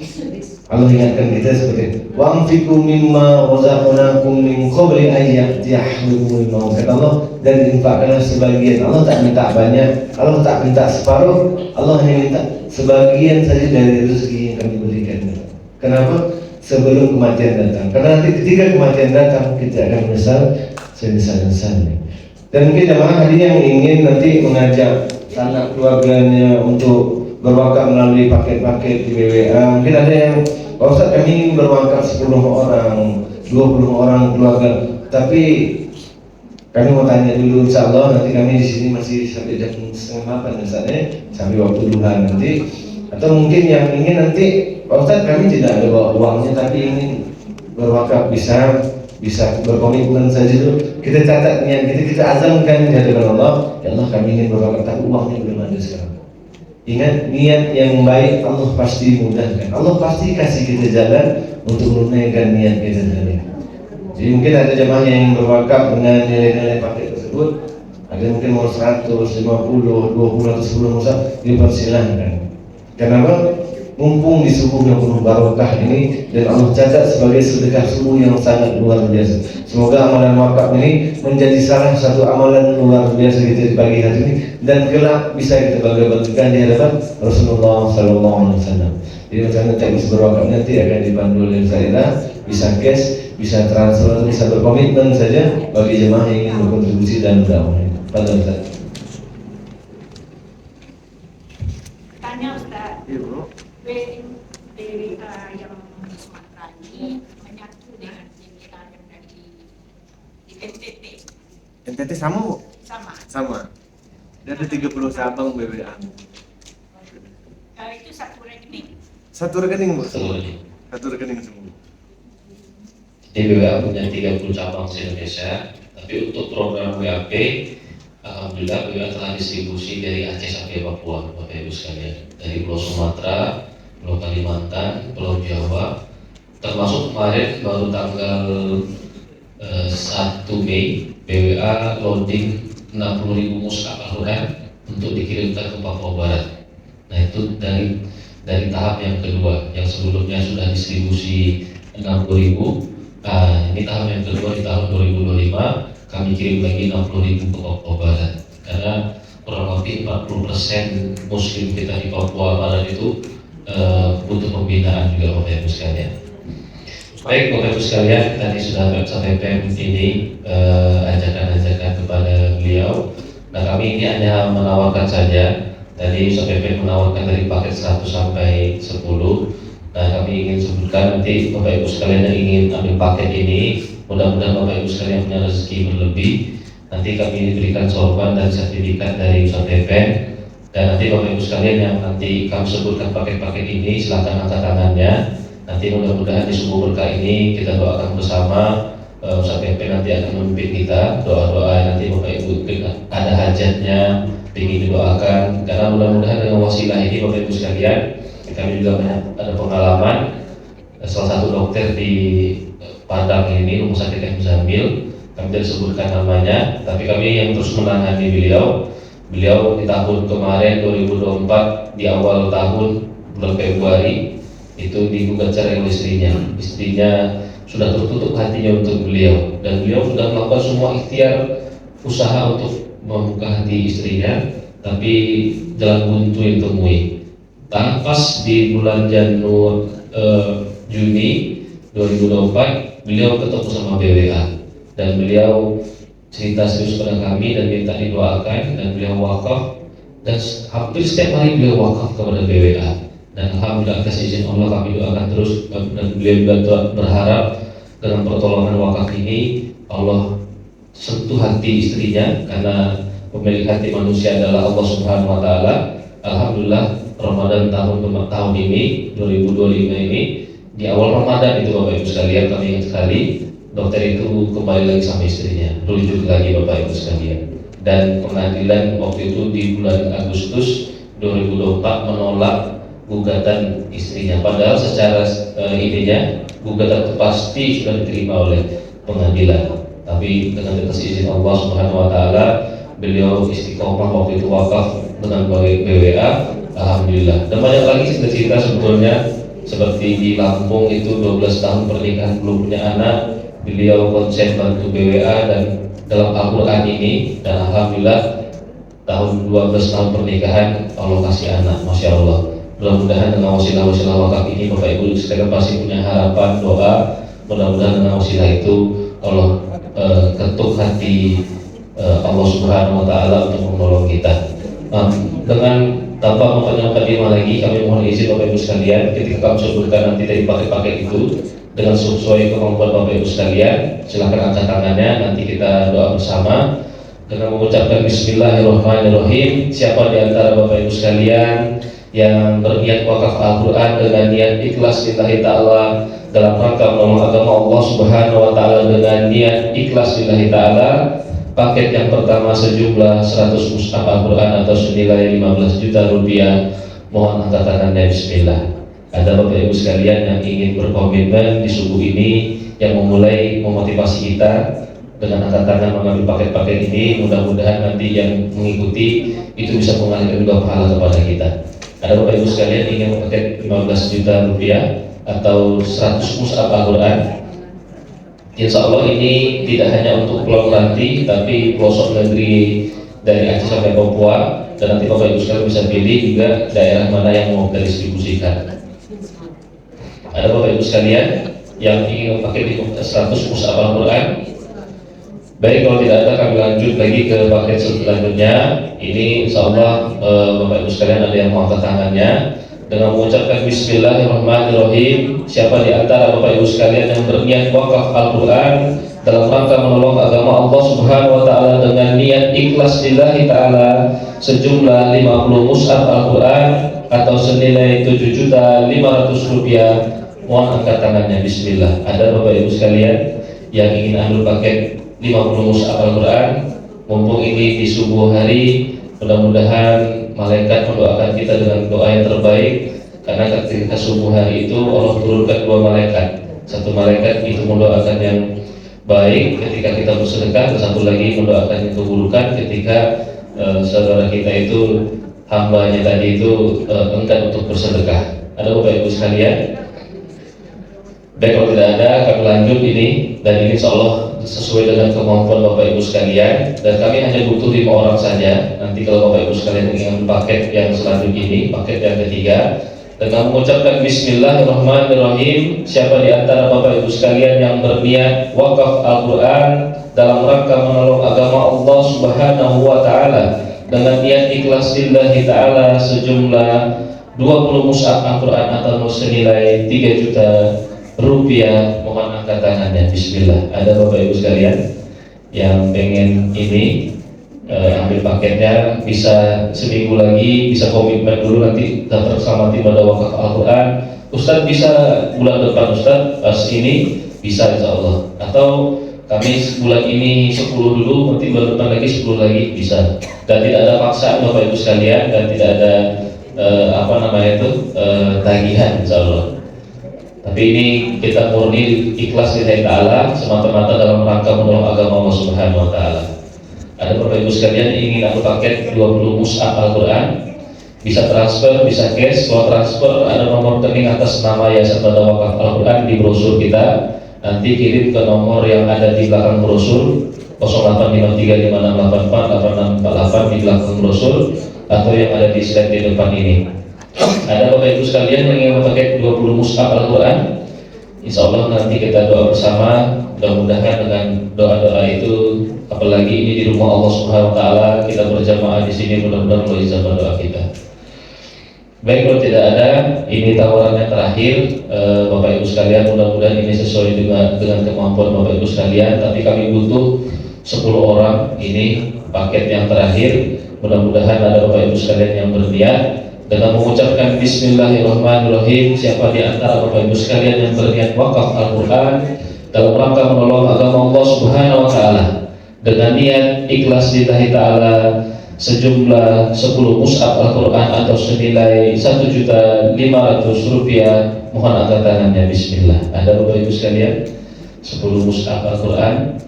Allah ingatkan kita seperti wa anfiqu mimma razaqnakum min qabli an ya'tiya ahadakumul maut. Kata Allah, dan infakkanlah sebagian. Allah tak minta banyak, Allah tak minta separuh, Allah hanya minta sebagian saja dari rezeki yang kami berikan. Kenapa? Sebelum kematian datang. Karena nanti ketika kematian datang kita akan menyesal senyesal-nyesalnya. Dan mungkin jemaah hari yang ingin nanti mengajak anak keluarganya untuk berwakaf melalui paket-paket di BWA. Mungkin ada yang, Pak Ustaz, kami ingin berwakaf 10 orang, 20 orang keluarga. Tapi kami mau tanya dulu, insya Allah nanti kami di sini masih sampai jam 7:30 misalnya, sampai waktu duha nanti. Atau mungkin yang ingin nanti, Pak Ustaz, kami tidak ada bawa uangnya tapi ingin berwakaf, bisa berkomitmen saja dulu. Kita catat niat kita azamkan di hadapan Allah, ya Allah kami ingin berwakaf tapi uangnya belum ada sekarang. Ingat, niat yang baik Allah pasti mudahkan. Allah pasti kasih kita jalan untuk menunaikan niat kita tadi. Jadi mungkin ada jemaah yang ingin berwakaf dengan nilai-nilai paket tersebut. Ada mungkin mau 100, 50, 20 atau 10 musab, dipersilahkan. Kenapa? Mumpung di subuh yang penuh barokah ini, dan Allah catat sebagai sedekah subuh yang sangat luar biasa. Semoga amalan wakaf ini menjadi salah satu amalan luar biasa kita di pagi hari ini, dan kelak bisa kita bangga-banggakan di hadapan Rasulullah SAW. Jadi macam nanti berwakaf nanti akan dipandu oleh saya, bisa cash, bisa transfer, bisa berkomitmen saja bagi jemaah yang ingin berkontribusi dalam dakwah. Pada Ustaz. Tanya Ustaz, BWA yang Sumatera ini NTT sama Bu? Sama. Sama. Dan ada 30 cabang BWA. Itu satu rekening. Satu rekening Bu? Seluruhnya. Satu rekening semua. Di BWA punya 30 cabang di Indonesia, tapi untuk program WAP, alhamdulillah BWA telah distribusi dari Aceh sampai Papua, Bapak Ibu sekalian, dari Pulau Sumatera, Pulau Kalimantan, Pulau Jawa, termasuk kemarin baru tanggal 1 Mei BWA loading 60.000 mushaf Al-Quran untuk dikirimkan ke Papua Barat. Nah itu dari tahap yang kedua, yang sebelumnya sudah distribusi 60.000. Nah, ini tahap yang kedua di tahun 2025 kami kirim lagi 60.000 ke Papua Barat karena kurang lebih 40% Muslim kita di Papua Barat itu butuh pembinaan juga Bapak Ibu sekalian. Baik Bapak Ibu sekalian, tadi sudah SAPPM ini ajakan-ajakan kepada beliau. Nah kami ini hanya menawarkan saja. Tadi SAPPM menawarkan dari paket 100 sampai 10. Nah kami ingin sebutkan nanti Bapak Ibu sekalian yang ingin ambil paket ini, mudah-mudahan Bapak Ibu sekalian punya rezeki berlebih. Nanti kami diberikan sorban dan sertifikat dari Ustadz Pepen. Dan nanti Bapak Ibu sekalian yang nanti kami sebutkan paket-paket ini, silakan angkat tangannya. Nanti mudah-mudahan di subuh berkah ini kita doakan bersama. Ustadz Pepen nanti akan memimpin kita doa-doa nanti Bapak Ibu ada hajatnya ingin didoakan. Karena mudah-mudahan dengan wasilah ini Bapak Ibu sekalian, kami juga banyak ada pengalaman. Salah satu dokter di Padang ini, Rumah Sakit M. Zamil, kami tidak sebutkan namanya, tapi kami yang terus menangani beliau. Beliau di tahun kemarin 2024 di awal tahun bulan Februari itu digugat cerai oleh istrinya. Istrinya sudah tertutup hatinya untuk beliau dan beliau sudah melakukan semua ikhtiar usaha untuk membuka hati istrinya, tapi jalan buntu yang temui. Pas di bulan Juni 2024 beliau ketemu sama BWA dan beliau cerita serius pada kami dan minta didoakan dan beliau wakaf dan hampir setiap hari beliau wakaf kepada BWA dan alhamdulillah atas izin Allah kami doakan terus dan beliau juga berharap dengan pertolongan wakaf ini Allah sentuh hati istrinya karena pemilik hati manusia adalah Allah Subhanahu Wa Taala. Alhamdulillah Ramadan tahun ini 2025 ini di awal Ramadan itu Bapak Ibu sekalian kami ingat sekali dokter itu kembali lagi sama istrinya, rujuk lagi Bapak Ibu sekalian. Dan pengadilan waktu itu di bulan Agustus 2024 menolak gugatan istrinya. Padahal secara ininya gugatan itu pasti sudah diterima oleh pengadilan. Tapi dengan atas izin Allah Subhanahu Wa Taala beliau istiqomah waktu itu wakaf dengan BWA. Alhamdulillah. Dan banyak lagi cerita-cerita sebetulnya seperti di Lampung itu 12 tahun pernikahan belum punya anak, beliau konsen bantu BWA dan dalam Al-Quran ini dan alhamdulillah tahun 12 tahun pernikahan Allah kasih anak, Masya Allah. Mudah-mudahan dengan wasilah-wasilah wakaf ini Bapak Ibu sekalian pasti punya harapan doa, mudah-mudahan dengan wasilah itu Allah ketuk hati Allah Subhanahu Wa Taala untuk menolong kita. Dengan tanpa memperpanjang lagi, kami mohon izin Bapak Ibu sekalian, ketika kami sebutkan nanti dari paket-paket itu dengan sesuai kemampuan Bapak Ibu sekalian, silakan angkat tangannya, nanti kita doa bersama dengan mengucapkan Bismillahirrahmanirrahim. Siapa di antara Bapak Ibu sekalian yang berniat wakaf Al-Quran dengan niat ikhlas lillahi ta'ala dalam rangka menolong agama Allah Subhanahu Wa Taala dengan niat ikhlas lillahi ta'ala, paket yang pertama sejumlah 100 mushaf Al-Quran atau senilai 15 juta rupiah. Mohon angkat tangannya Bismillah. Ada Bapak Ibu sekalian yang ingin berkomitmen di subuh ini yang memulai memotivasi kita dengan angkat tangan mengambil paket-paket ini. Mudah-mudahan nanti yang mengikuti itu bisa mengalirkan juga pahala kepada kita. Ada Bapak Ibu sekalian yang ingin paket 15 juta rupiah atau 100 mushaf Al-Quran. Insya Allah ini tidak hanya untuk Pulau Meranti, tapi pelosok negeri dari Aceh sampai Papua, dan nanti Bapak Ibu sekalian bisa pilih juga daerah mana yang mau kita distribusikan. Ada Bapak Ibu sekalian yang ingin pakai 100 mushaf Al-Quran. Baik, kalau tidak ada kami lanjut lagi ke paket selanjutnya. Ini Insya Allah Bapak Ibu sekalian ada yang mau angkat tangannya. dengan mengucapkan Bismillahirrahmanirrahim. Siapa di antara Bapak Ibu sekalian yang berniat wakaf Al-Quran dalam rangka menolong agama Allah Subhanahu wa Ta'ala dengan niat ikhlas lillahi Ta'ala sejumlah 50 mushaf Al-Quran atau senilai 7.500.000 rupiah, mohon angkat tangannya. Bismillah. Ada Bapak Ibu sekalian yang ingin ambil paket 50 mushaf Al-Quran? Mumpung ini di subuh hari, mudah-mudahan malaikat mendoakan kita dengan doa yang terbaik, karena ketika subuh hari itu Allah turunkan 2 malaikat. Satu malaikat itu mendoakan yang baik ketika kita bersedekah, dan satu lagi mendoakan yang keburukan ketika saudara kita itu, hambanya tadi itu enggan untuk bersedekah. Ada Bapak Ibu sekalian? Baik, kalau tidak ada kami lanjut ini, dan ini insya Allah sesuai dengan kemampuan Bapak Ibu sekalian, dan kami hanya butuh 5 orang saja. Nanti kalau Bapak Ibu sekalian ingin paket yang selanjutnya ini, paket yang ketiga, dengan mengucapkan Bismillahirrahmanirrahim, siapa di antara Bapak Ibu sekalian yang berniat wakaf Al-Quran dalam rangka menolong agama Allah Subhanahu wa Ta'ala dengan niat ikhlas lillahi Ta'ala sejumlah 20 mushaf Al-Quran atau senilai 3 juta rupiah, mohon angkat tangannya. Bismillah. Ada Bapak Ibu sekalian yang pengen ini ambil paketnya, bisa seminggu lagi, bisa komitmen dulu, nanti daftar sama tim pada wakaf Al-Quran. Ustadz bisa bulan depan, Ustadz pas ini bisa insya Allah, atau kami bulan ini 10 dulu, nanti bulan depan lagi 10 lagi, bisa. Dan tidak ada paksaan Bapak Ibu sekalian, dan tidak ada tagihan insya Allah. Tapi ini kita murni ikhlas lillahi Ta'ala, semata-mata dalam rangka menolong agama Allah Subhanahu wa Ta'ala. Ada Bapak Ibu sekalian yang ingin aku paket 20 mushaf Al-Quran, bisa transfer, bisa cash. Kalau transfer ada nomor rekening atas nama Yayasan Pada Wakaf Al-Quran di brosur kita. Nanti kirim ke nomor yang ada di belakang brosur 085356848648 di belakang brosur, atau yang ada di slide di depan ini. Ada Bapak Ibu sekalian yang ingin pakai 20 mushaf Al-Quran, insya Allah nanti kita doa bersama. Mudah-mudahan dengan doa-doa itu, apalagi ini di rumah Allah Subhanahu wa Ta'ala, kita berjamaah di sini, mudah-mudahan Allah ijabah doa kita. Baik, kalau tidak ada, ini tawaran yang terakhir Bapak Ibu sekalian, mudah-mudahan ini sesuai dengan kemampuan Bapak Ibu sekalian, tapi kami butuh 10 orang, ini paket yang terakhir. Mudah-mudahan ada Bapak Ibu sekalian yang berniat dengan mengucapkan Bismillahirrahmanirrahim. Siapa di antara Bapak Ibu sekalian yang berniat wakaf Al-Quran dalam rangka menolong agama Allah Subhanahu wa Ta'ala dengan niat ikhlas lillahi Ta'ala sejumlah 10 mushaf Al-Quran atau senilai 1.500.000 rupiah, mohon angkat tangannya. Bismillah. Ada Bapak Ibu sekalian 10 mushaf Al-Quran?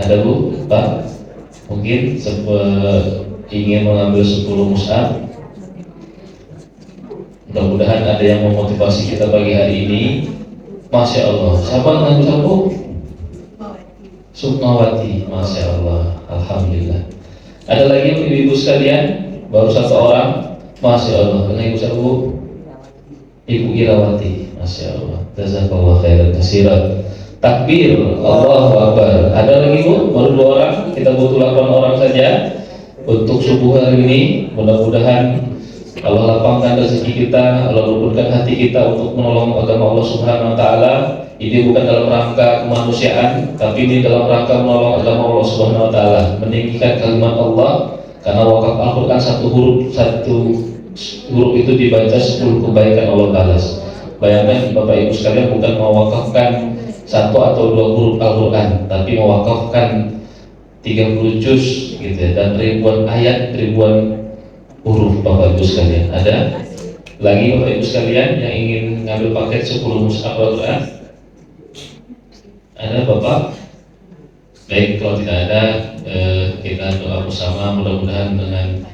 Ada Bu? Pak? Mungkin ingin mengambil 10 mushaf? Mudah-mudahan ada yang memotivasi kita pagi hari ini. Masya Allah. Siapa nama Bu? Sukmawati. Masya Allah. Alhamdulillah. Ada lagi ibu-ibu sekalian? Baru 1 orang. Masya Allah. Karena ibu siapa Bu? Ibu Irawati. Masya Allah. Jazakallah khairan katsiran. Takbir. Allahu Akbar. Ada lagi Bu? Baru 2 orang. Kita butuh 8 orang saja untuk subuh hari ini. Mudah-mudahan Allah lapangkan rezeki kita, Allah lembutkan hati kita untuk menolong agama Allah Subhanahu wa Ta'ala. Ini bukan dalam rangka kemanusiaan, tapi ini dalam rangka menolong agama Allah Subhanahu wa Ta'ala, meninggikan kalimat Allah. Karena wakaf Al-Quran satu huruf itu dibaca 10 kebaikan Allah balas. Bayangkan Bapak Ibu sekalian, bukan mewakafkan 1 atau 2 huruf Al-Quran, tapi mewakafkan 30 juz gitu ya, dan ribuan ayat, ribuan huruf. Bapak Ibu sekalian, ada lagi Bapak Ibu sekalian yang ingin ngambil paket 10 mushaf Al-Quran? Ada Bapak? Baik, kalau tidak ada, kita doa bersama. Mudah-mudahan dengan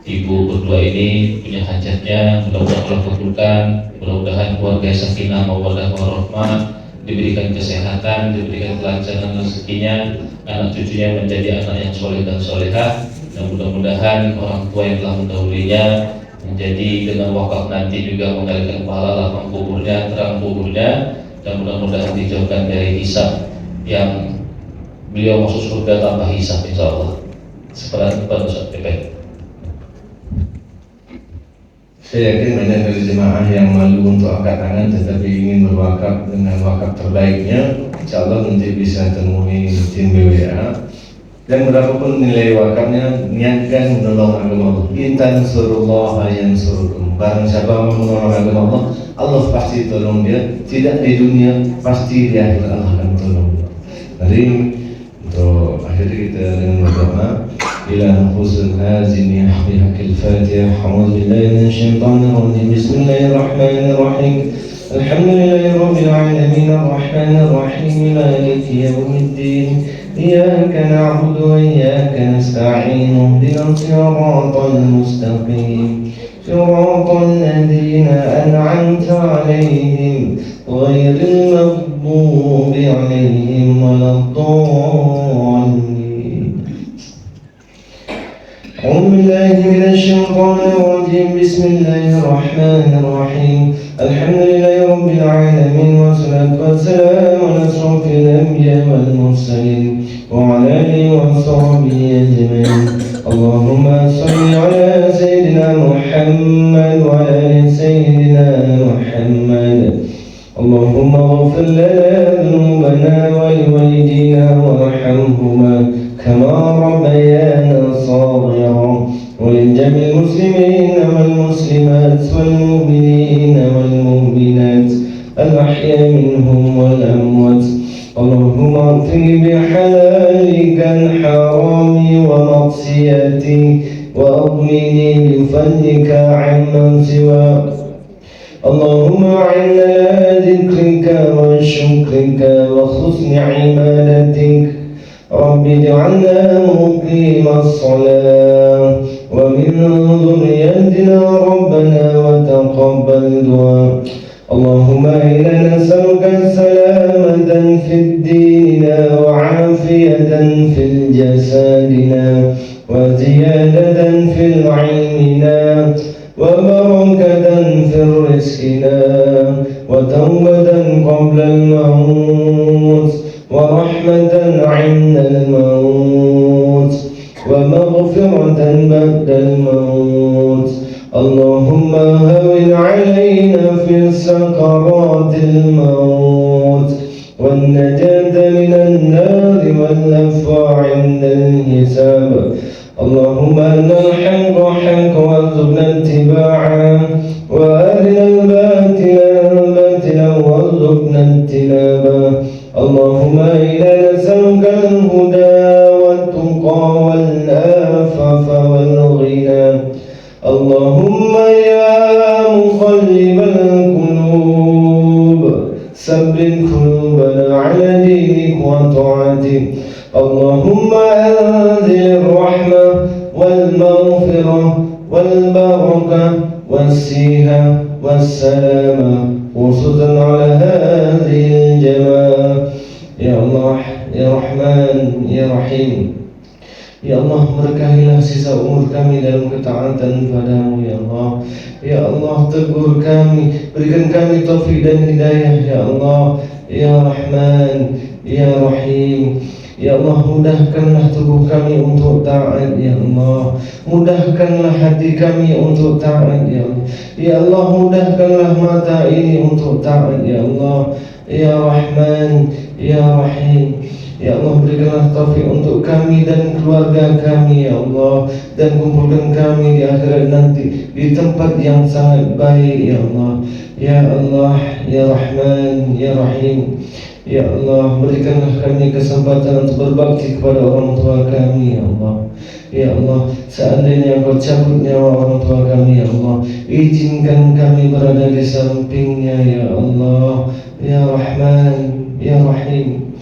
Ibu berdua ini punya hajatnya, mudah-mudahan Allah kabulkan. Mudah-mudahan keluarga sakinah mawaddah warahmah, diberikan kesehatan, diberikan kelancaran rezekinya, anak cucunya menjadi anak yang soleh dan solehah. Dan mudah-mudahan orang tua yang telah mendahulunya menjadi dengan wakaf nanti juga mengalirkan pahala, lapang kuburnya, terang kuburnya, dan mudah-mudahan dijauhkan dari hisab yang beliau masuk surga tanpa hisab insya Allah. Sekarang kepada Ustaz Pepe. Saya yakin banyak dari jemaah yang malu untuk angkat tangan tetapi ingin berwakaf dengan wakaf terbaiknya. Insya Allah nanti bisa temui tim BWA. Dan berapapun nilai wakafnya, niatkan menolong agama Allah. Intan surullah yang surukum. Barang siapa mau menolong agama Allah, Allah pasti tolong dia. Tidak di dunia, pasti di akhirat Allah akan tolong. Jadi untuk akhirnya kita dengan berdoa. إلى أنفس الهازم بحق الفاتحة. أعوذ بالله من الشيطان الرجيم. بسم الله الرحمن الرحيم. الحمد لله رب العالمين الرحمن الرحيم مالك يوم الدين. إياك نعبد وإياك نستعين. اهدنا الصراط المستقيم صراط الذين أنعمت عليهم غير المغضوب عليهم ولا الضالين. أعوذ بالله من الشيطان الرجيم. بسم الله الرحمن الرحيم. الحمد لله رب العالمين والصلاة والسلام على أشرف الأنبياء والمرسلين وعلى آله وصحبه أجمعين. اللهم صل على سيدنا محمد وعلى آل سيدنا محمد. اللهم اغفر لنا ذنوبنا ولوالدينا وارحمهما كما ربيانا صغيرا. ولجميع المسلمين والمسلمات والمؤمنين والمؤمنات الأحياء منهم والأموات. اللهم اغفر بحلالك الحرام ومعصيتي وأغنني بفضلك عمن سواك. اللهم أعنا على ذكرك وشكرك وحسن عبادتك. رب اجعلنا مقيم الصلاة ومن ذريتنا ربنا وتقبل دعاء. اللهم إنا نسألك السلامة في ديننا وعافية في جسدنا وزيادة في علمنا وبركة في رزقنا وتوبة قبل الموت ورحمة عند الموت ومغفرة بعد الموت. اللهم هون علينا في سكرات الموت والنجاة من النار والعفو عند الحساب. اللهم أرنا الحق حقا وارزقنا اتباعه وأرنا الباطل باطلا وارزقنا اجتنابه. اللهم إنا نسألك الهدى والتقى والعفاف والغنى. اللهم يا مقلب القلوب ثبت قلوبنا على دينك وطاعتك. اللهم أنزل الرحمة والمغفرة والبركة والسيهة والسلامة خصوصا على هذه الجماعة. يا الله يا رحمن يا رحيم. Ya Allah, berkahilah sisa umur kami dalam ketaatan padamu. Ya Allah, ya Allah, tegur kami, berikan kami taufik dan hidayah. Ya Allah, ya Rahman ya Rahim. Ya Allah, mudahkanlah tubuh kami untuk taat. Ya Allah, mudahkanlah hati kami untuk taat. Ya Allah, ya Allah, mudahkanlah mata ini untuk taat. Ya Allah, ya Rahman ya Rahim. Ya Allah, berikanlah taufik untuk kami dan keluarga kami. Ya Allah, dan kumpulkan kami di akhirat nanti di tempat yang sangat baik. Ya Allah, ya Allah, ya Rahman ya Rahim. Ya Allah, berikanlah kami kesempatan untuk berbakti kepada orang tua kami. Ya Allah, ya Allah, seandainya Kau cabut nyawa orang tua kami, ya Allah, izinkan kami berada di sampingnya. Ya Allah, ya Rahman ya Rahim.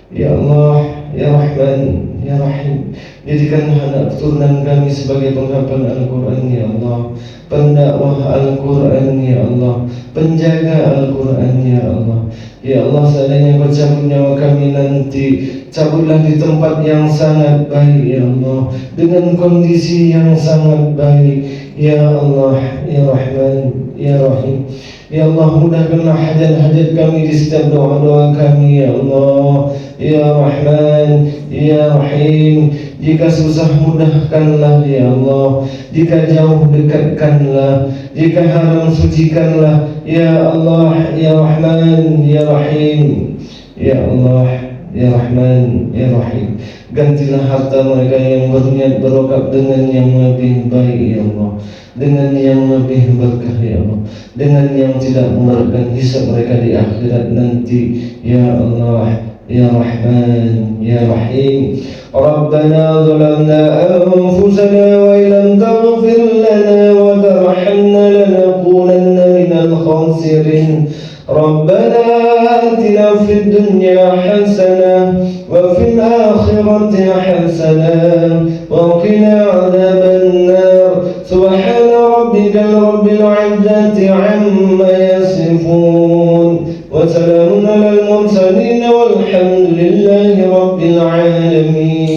Ya Allah, ya Rahman ya Rahim. Jadikanlah anak keturunan kami sebagai penghafal Al-Quran. Ya Allah, pendakwah Al-Quran. Ya Allah, penjaga Al-Quran. Ya Allah, ya Allah, seandainya Kau cabut nyawa kami nanti, cabutlah di tempat yang sangat baik. Ya Allah, dengan kondisi yang sangat baik. Ya Allah, ya Rahman ya Rahim. Ya Allah, mudahkanlah hajat-hajat kami di setiap doa-doa kami. Ya Allah, ya Rahman ya Rahim. Jika susah mudahkanlah ya Allah, jika jauh dekatkanlah, jika haram sucikanlah ya Allah ya Rahman ya Rahim. Ya Allah ya Rahman ya Rahim, gantilah harta mereka yang berniat berokap dengan yang lebih baik ya Allah, dengan yang lebih berkah ya Allah, dengan yang tidak memberatkan hisab mereka di akhirat nanti ya Allah ya Rahman ya Rahim. Rabbana zalamna anfusana wa illam taghfir lana wa tarhamna lanakunanna minal khasirin. Rabbana atina fid dunya hasanah wa fil akhirati hasanah wa qina adzaban nar. Subhana rabbikal rabbil izzati amma yasifun wa salamun alal mursalin walhamdulillahi rabbil alamin.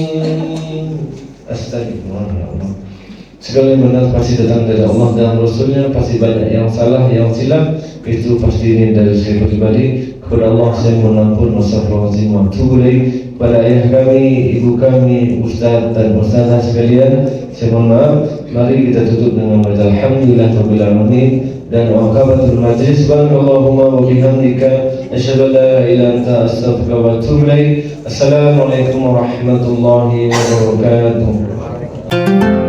Astagfirullah ya Allah. Segala yang benar pasti datang dari Allah dan Rasulnya, pasti banyak yang salah, yang silap, itu pasti ini dari saya pribadi. Kepada Allah saya mohon ampun, wassalamualaikum warahmatullahi wabarakatuh. Pada ayah kami, ibu kami, ustaz dan ustazah sekalian, saya mohon maaf. Mari kita tutup dengan baca alhamdulillahirabbil alamin dan waqabatul majlis. Subhanallahumma wa bihamdika asyhadu an la ilaha illa anta astaghfiruka wa atubu ilaik. Assalamualaikum warahmatullahi wabarakatuh.